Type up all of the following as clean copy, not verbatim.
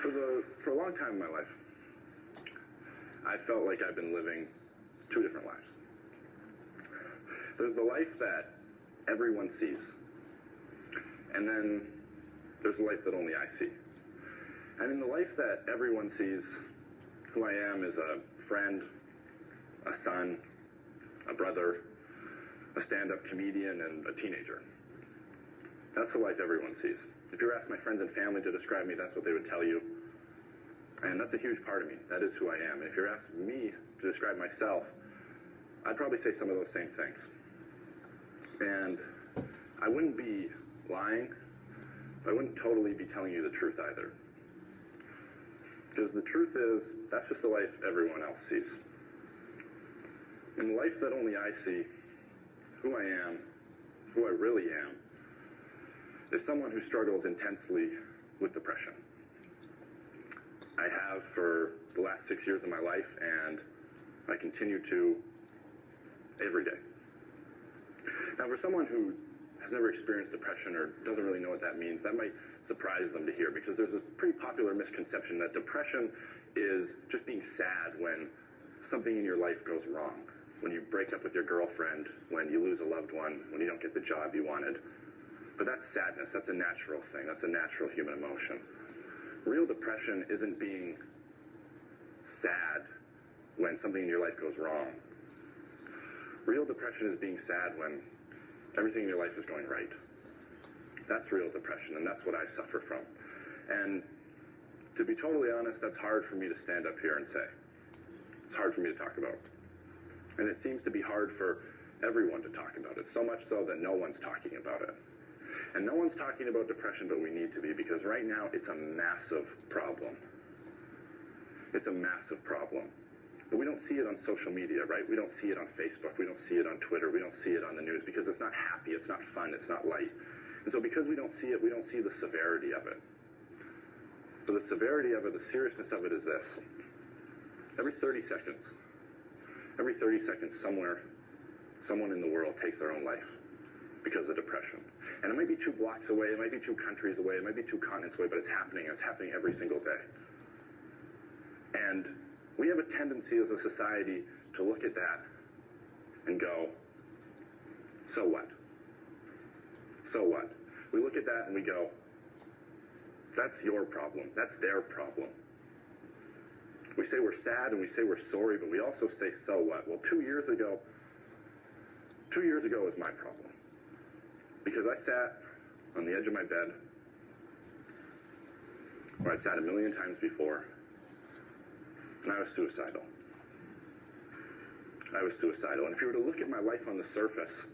For a long time in my life, I felt like I've been living two different lives. There's the life that everyone sees, and then there's the life that only I see. And in the life that everyone sees, who I am is a friend, a son, a brother, a stand-up comedian, and a teenager. That's the life everyone sees. If you were asked my friends and family to describe me, that's what they would tell you. And that's a huge part of me. That is who I am. And if you're asking me to describe myself, I'd probably say some of those same things. And I wouldn't be lying, but I wouldn't totally be telling you the truth either. Because the truth is, that's just the life everyone else sees. In the life that only I see, who I am, who I really am, is someone who struggles intensely with depression. I have for the last 6 years of my life, and I continue to every day. Now, for someone who has never experienced depression or doesn't really know what that means, that might surprise them to hear, because there's a pretty popular misconception that depression is just being sad when something in your life goes wrong. When you break up with your girlfriend, when you lose a loved one, when you don't get the job you wanted. But that's sadness. That's a natural thing. That's a natural human emotion. Real depression isn't being sad when something in your life goes wrong. Real depression is being sad when everything in your life is going right. That's real depression, and that's what I suffer from. And to be totally honest, that's hard for me to stand up here and say. It's hard for me to talk about. And it seems to be hard for everyone to talk about it, so much so that no one's talking about it. And no one's talking about depression, but we need to be, because right now it's a massive problem. It's a massive problem. But we don't see it on social media, right? We don't see it on Facebook. We don't see it on Twitter. We don't see it on the news, because it's not happy, it's not fun, it's not light. And so because we don't see it, we don't see the severity of it. But the severity of it, the seriousness of it is this. Every 30 seconds, someone in the world takes their own life because of depression. And it might be 2 blocks away, it might be 2 countries away, it might be 2 continents away, but it's happening, and it's happening every single day. And we have a tendency as a society to look at that and go, so what? So what? We look at that and we go, that's your problem, that's their problem. We say we're sad and we say we're sorry, but we also say, so what? Well, 2 years ago was my problem. Because I sat on the edge of my bed, where I'd sat a million times before, and I was suicidal. I was suicidal. And if you were to look at my life on the surface,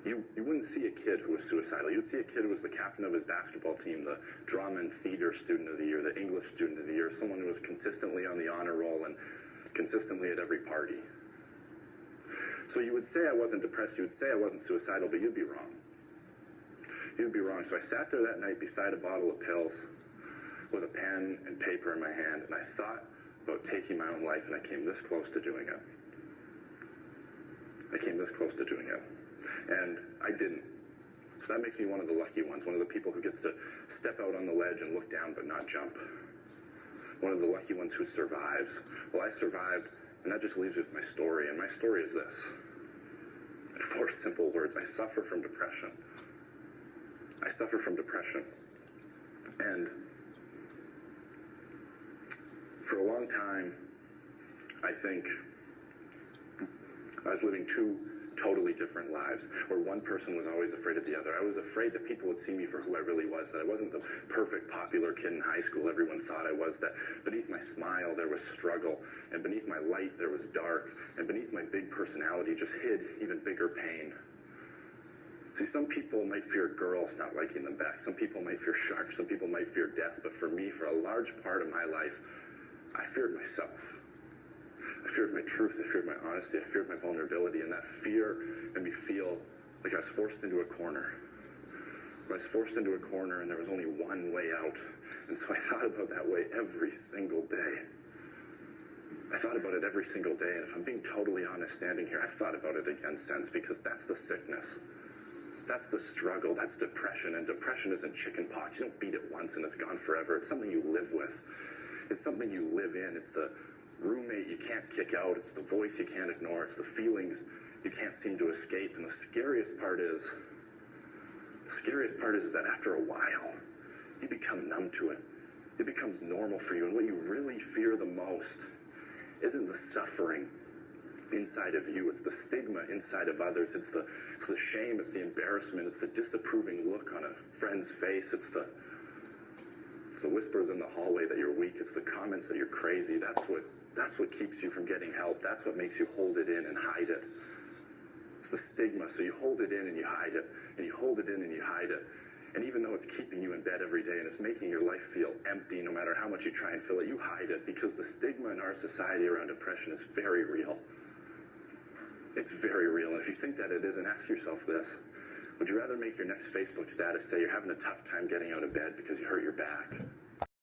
you wouldn't see a kid who was suicidal. You'd see a kid who was the captain of his basketball team, the drama and theater student of the year, the English student of the year, someone who was consistently on the honor roll and consistently at every party. So you would say I wasn't depressed, you would say I wasn't suicidal, but you'd be wrong. You'd be wrong. So I sat there that night beside a bottle of pills with a pen and paper in my hand, and I thought about taking my own life, and I came this close to doing it. I came this close to doing it. And I didn't. So that makes me one of the lucky ones, one of the people who gets to step out on the ledge and look down but not jump. One of the lucky ones who survives. Well, I survived, and that just leaves me with my story, and my story is this. In 4 simple words, I suffer from depression. I suffer from depression. And for a long time, I think I was living 2 totally different lives, where one person was always afraid of the other. I was afraid that people would see me for who I really was, that I wasn't the perfect, popular kid in high school everyone thought I was, that beneath my smile there was struggle, and beneath my light there was dark, and beneath my big personality just hid even bigger pain. See, some people might fear girls not liking them back, some people might fear sharks, some people might fear death, but for me, for a large part of my life, I feared myself. I feared my truth, I feared my honesty, I feared my vulnerability, and that fear made me feel like I was forced into a corner. I was forced into a corner, and there was only one way out. And so I thought about that way every single day. I thought about it every single day, and if I'm being totally honest standing here, I've thought about it again since, because that's the sickness. That's the struggle, that's depression, and depression isn't chicken pox. You don't beat it once and it's gone forever. It's something you live with. It's something you live in. It's the roommate you can't kick out. It's the voice you can't ignore. It's the feelings you can't seem to escape. And the scariest part is that after a while, you become numb to it. It becomes normal for you. And what you really fear the most isn't the suffering inside of you. It's the stigma inside of others. It's the shame. It's the embarrassment. It's the disapproving look on a friend's face. It's the whispers in the hallway that you're weak. It's the comments that you're crazy. That's what keeps you from getting help. That's what makes you hold it in and hide it. It's the stigma. So you hold it in and you hide it, and you hold it in and you hide it. And even though it's keeping you in bed every day and it's making your life feel empty no matter how much you try and fill it, you hide it because the stigma in our society around depression is very real. It's very real. And if you think that it isn't, ask yourself this. Would you rather make your next Facebook status say you're having a tough time getting out of bed because you hurt your back?